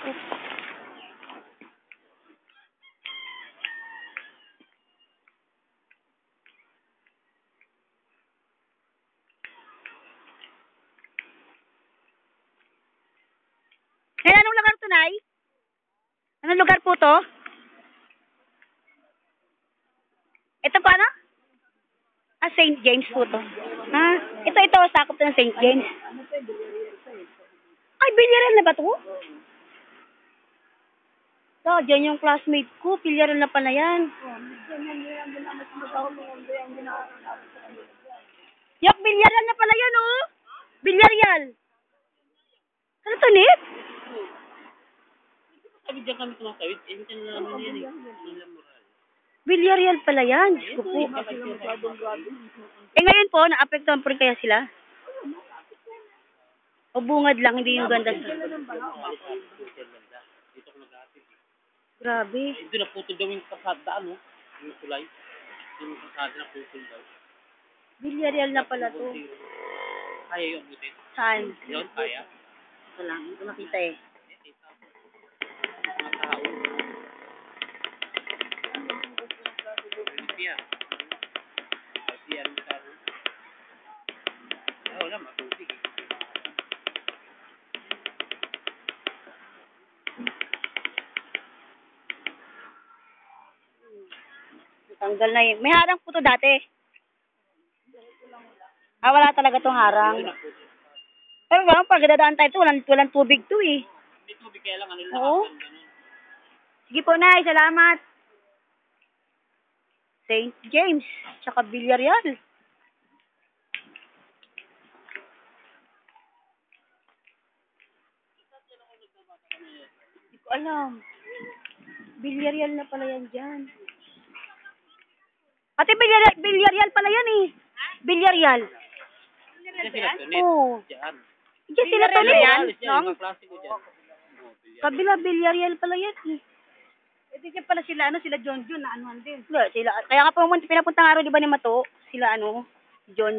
Eh, anong lugar to, Nay? Anong lugar po to? Ito pa, ano? Ah, St. James po to. Ah, ito, sakop to ng St. James. Ay, Villarreal na ba to? So, dyan yung classmate ko. Villarreal na pala yan. Yak, Villarreal na pala yan, oh. Villarreal. Ano to, Nip? Sabi dyan kami tumatawid, hindi na naman yan eh. Villarreal pala yan. Diyos ko po. Eh, ngayon po, naapektuhan po rin kaya sila? O bungad lang, hindi yung ganda sa... Grabe. Eh, doon naputol daw yung kasada, ano? Yung tulay. Yung kasada na putol daw. Villarreal na pala to. Kaya yung abutin? Saan? Yun, kaya. Ito lang, hindi ko makita eh. Mga tao. Polisiya. Polisiya rin sa ano. Wala, matubig eh. Tanggal na yun. May harang po to dati. Ah, wala talaga tong harang. Pero parang pag dadaan tayo ito, walang tubig to eh. May tubig kaya lang, ano lang. Oo. Sige po, Nay. Salamat. St. James. Tsaka Villarreal. Hindi ko alam. Villarreal na pala yan dyan. Ate, Villarreal pala yan eh. Villarreal. Diyan sila tunit. Oo. Diyan. Diyan sila tuloy yan. Yung kaklase ko dyan. Kabila, Villarreal pala yan eh. Eh, di dyan pala sila, ano, sila John John, na anuhan din. Hindi, sila. Kaya nga pinapunta nga rin, di ba ni Mato? Sila ano, John.